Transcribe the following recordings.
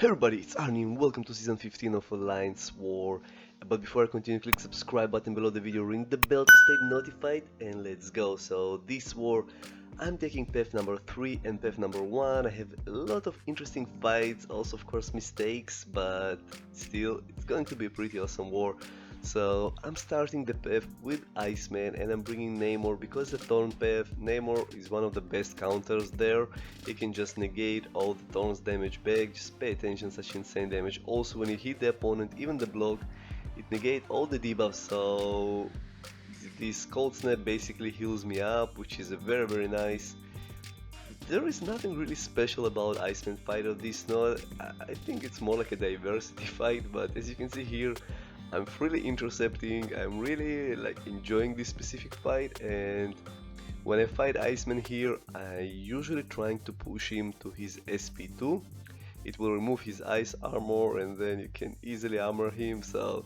Hey everybody, it's Arnie and welcome to season 15 of Alliance War. But before I continue, click subscribe button below the video, ring the bell to stay notified, and let's go. So this war, I'm taking path number 3 and path number 1. I have a lot of interesting fights, also of course mistakes, but still, it's going to be a pretty awesome war. So I'm starting the path with Iceman and I'm bringing Namor because the Thorn path, Namor is one of the best counters there. He can just negate all the Thorn's damage back, just pay attention, such insane damage. Also when you hit the opponent, even the block, it negates all the debuffs, so this Cold Snap basically heals me up, which is a very nice. There is nothing really special about Iceman fight of this node. I think it's more like a diversity fight, but as you can see here, I'm freely intercepting, I'm really enjoying this specific fight, and when I fight Iceman here, I usually trying to push him to his SP2. It will remove his ice armor and then you can easily armor him, so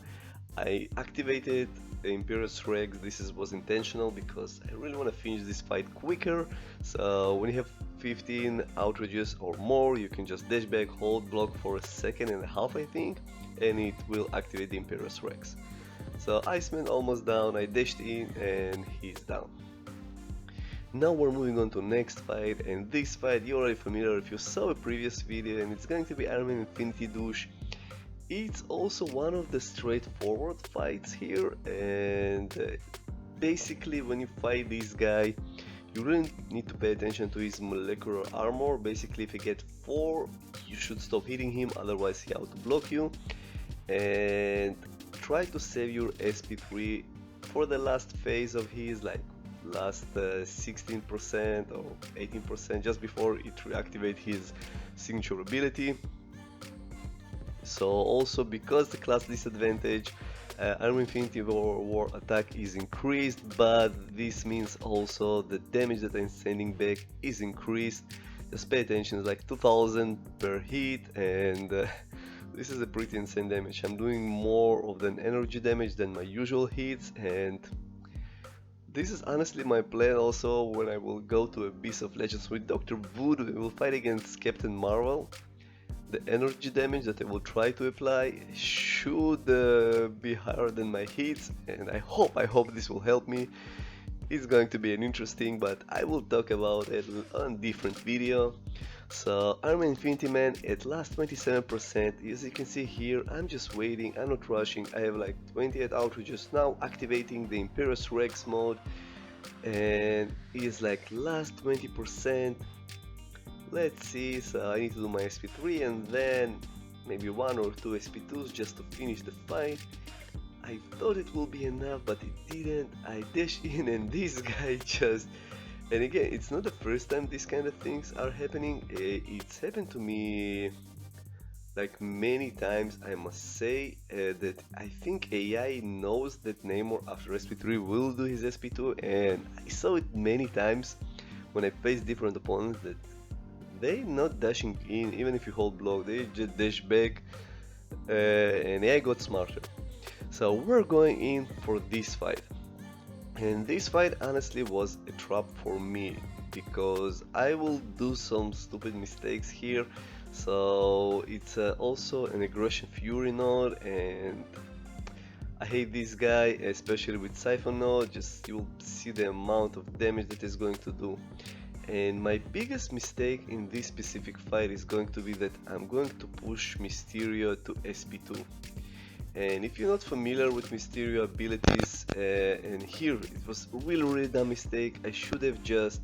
I activated the Imperious Rex. Was intentional because I really want to finish this fight quicker. So when you have 15 outrages or more, you can just dash back, hold block for a second and a half I think, and it will activate the Imperious Rex. So Iceman almost down, I dashed in and he's down. Now we're moving on to next fight, and this fight you're already familiar if you saw a previous video, and it's going to be Iron Man Infinity Douche. It's also one of the straightforward fights here, and basically when you fight this guy you really need to pay attention to his molecular armor. Basically if you get 4 you should stop hitting him, otherwise he auto block you, and try to save your SP3 for the last phase of his, like last 16% or 18% just before it reactivate his signature ability. So also because the class disadvantage, Armor Infinity War attack is increased, but this means also the damage that I'm sending back is increased. Just pay attention, it's like 2000 per hit, and this is a pretty insane damage. I'm doing more of an energy damage than my usual hits, and this is honestly my plan also when I will go to Abyss of Legends with Dr. Voodoo. We will fight against Captain Marvel. The energy damage that I will try to apply should be higher than my hits, and I hope this will help me. It's going to be an interesting, but I will talk about it on a different video. So Iron Man Infinity Man at last 27%. As you can see here, I'm just waiting, I'm not rushing. I have like 28 outrages now, activating the Imperious Rex mode, and it is like last 20%. Let's see, so I need to do my SP3 and then maybe 1 or 2 SP2s just to finish the fight. I thought it will be enough, but it didn't. I dash in and this guy just... And again, it's not the first time these kind of things are happening. It's happened to me like many times, I must say, that I think AI knows that Namor after SP3 will do his SP2, and I saw it many times when I face different opponents that they not dashing in, even if you hold block, they just dash back, and AI got smarter. So we're going in for this fight, and this fight honestly was a trap for me because I will do some stupid mistakes here. So it's also an aggression fury node, and I hate this guy, especially with Siphon node. Just you'll see the amount of damage that is going to do. And my biggest mistake in this specific fight is going to be that I'm going to push Mysterio to SP2. And if you're not familiar with Mysterio abilities, and here it was really dumb mistake. I should have just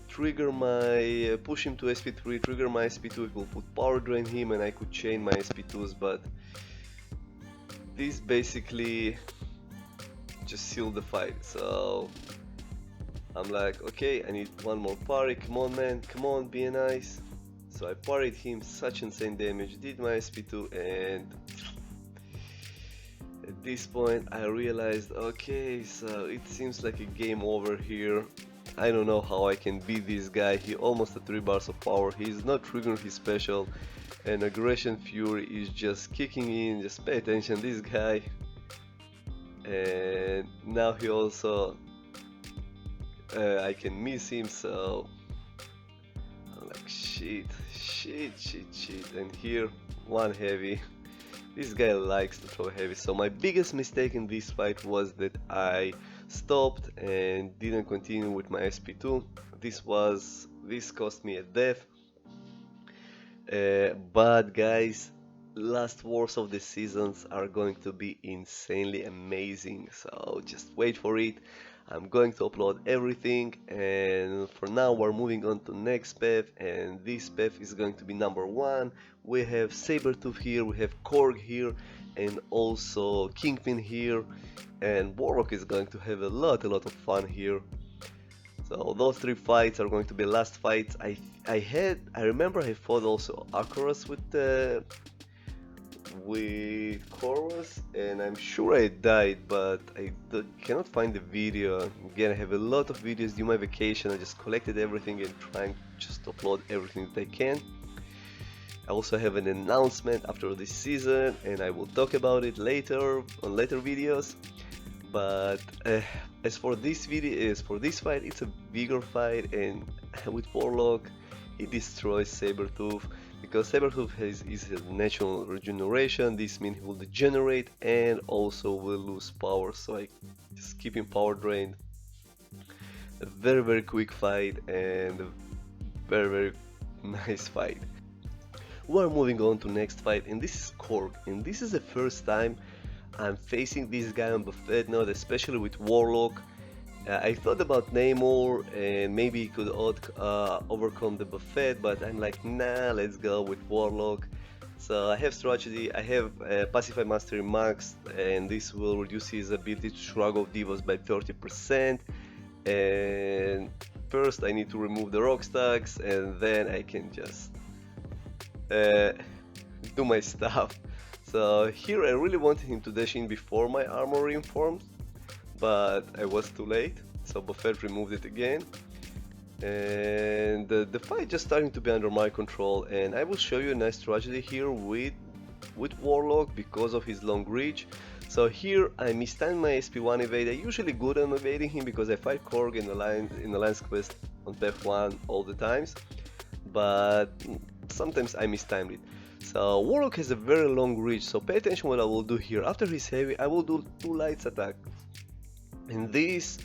trigger my push him to SP3, trigger my SP2, it will put power drain him and I could chain my SP2s, but this basically just sealed the fight. So I'm like, okay, I need one more parry, come on man, come on, be nice. So I parried him, such insane damage, did my SP2, and at this point I realized, okay, so it seems like a game over here. I don't know how I can beat this guy. He almost at 3 bars of power, he's not triggering his special, and Aggression Fury is just kicking in. Just pay attention, this guy. And now he also I can miss him, so I'm like shit, and here one heavy. This guy likes to throw heavy, so my biggest mistake in this fight was that I stopped and didn't continue with my SP2. This cost me a death. But guys, last wars of the seasons are going to be insanely amazing, so just wait for it. I'm going to upload everything, and for now we're moving on to next path, and this path is going to be number 1. We have Sabertooth here, we have Korg here, and also Kingpin here, and Warlock is going to have a lot of fun here. So those 3 fights are going to be last fights. I remember I fought also Akoros with Chorus, and I'm sure I died, but I cannot find the video. Again, I have a lot of videos during my vacation. I just collected everything and trying just to upload everything that I can. I also have an announcement after this season, and I will talk about it later on later videos. But as for this fight, it's a bigger fight, and with Warlock, he destroys Sabertooth because Sabertooth is a natural regeneration. This means he will degenerate and also will lose power. So I just keep him power drained. A very quick fight and a very nice fight. We're moving on to next fight, and this is Korg, and this is the first time I'm facing this guy on Buffet node, especially with Warlock. I thought about namor and maybe he could overcome the Buffet, but I'm like, nah, let's go with Warlock. So I have strategy, I have Pacify Mastery Max, and this will reduce his ability to shrug off Divos by 30%. And first I need to remove the rock stacks, and then I can just do my stuff. So here I really wanted him to dash in before my armor reinformed, but I was too late, so Buffet removed it again. And the fight just starting to be under my control, and I will show you a nice strategy here with Warlock because of his long reach. So here I mistimed my SP1 evade. I'm usually good on evading him because I fight Korg in Alliance quest on path 1 all the times, but sometimes I mistimed it. So Warlock has a very long reach, so pay attention what I will do here. After his heavy, I will do 2 lights attack, and this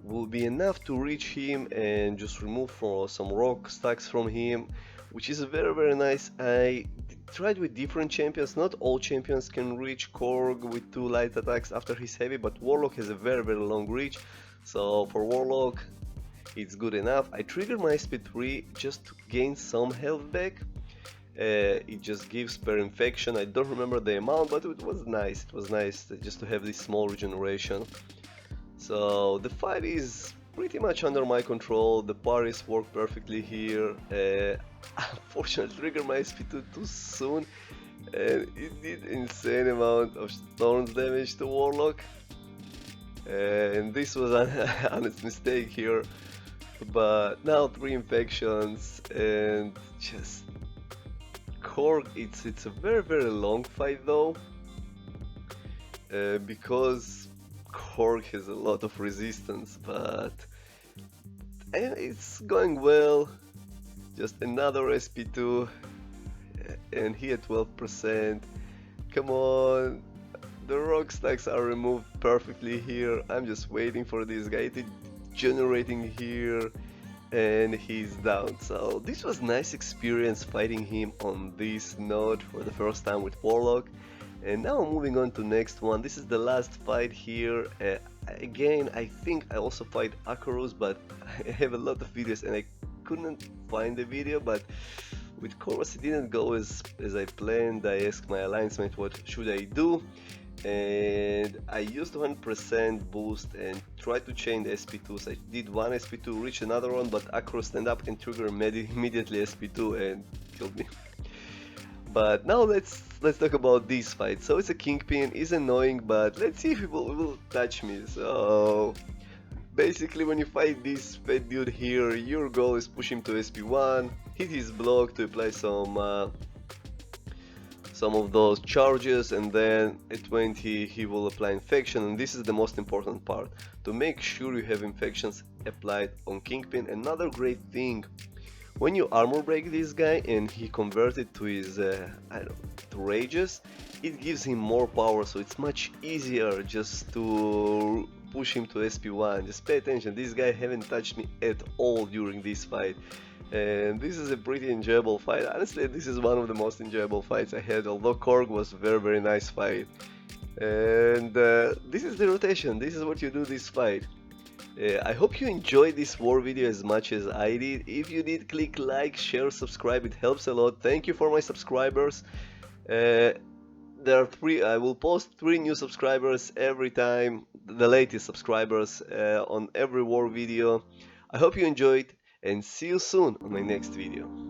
will be enough to reach him and just remove some rock stacks from him, which is very nice. I tried with different champions. Not all champions can reach Korg with 2 light attacks after his heavy, but Warlock has a very long reach, so for Warlock it's good enough. I triggered my SP3 just to gain some health back. It just gives per infection. I don't remember the amount, but it was nice. It was nice just to have this small regeneration. So the fight is pretty much under my control. The parries work perfectly here. Unfortunately, I triggered my SP2 too soon, and it did insane amount of storms damage to Warlock. And this was an honest mistake here. But now 3 infections and just Korg. It's a very long fight though, because Korg has a lot of resistance, but it's going well. Just another SP2, and he at 12%. Come on, the rock stacks are removed perfectly here. I'm just waiting for this guy to generating here, and he's down. So this was nice experience fighting him on this node for the first time with Warlock. And now I'm moving on to next one. This is the last fight here. Again, I think I also fight Akoros, but I have a lot of videos and I couldn't find the video. But with Chorus it didn't go as I planned. I asked my alliance mate what should I do, and I used 100% boost and tried to chain the SP2s. I did one SP2, reach another one, but Acro stand up and trigger immediately SP2 and killed me. But now let's talk about this fight. So it's a Kingpin, is annoying, but let's see if it will touch me. So basically when you fight this fat dude here, your goal is push him to SP1, hit his block to apply some of those charges, and then at 20 he will apply infection. And this is the most important part, to make sure you have infections applied on Kingpin. Another great thing When you armor break this guy and he converted to his I don't know, to rages, it gives him more power, so it's much easier just to push him to SP1. Just pay attention, this guy haven't touched me at all during this fight. And this is a pretty enjoyable fight. Honestly, this is one of the most enjoyable fights I had, although Korg was a very nice fight. And this is the rotation, this is what you do this fight. I hope you enjoyed this war video as much as I did. If you did, click like, share, subscribe, it helps a lot. Thank you for my subscribers. There are I will post 3 new subscribers every time, the latest subscribers on every war video. I hope you enjoyed and see you soon on my next video.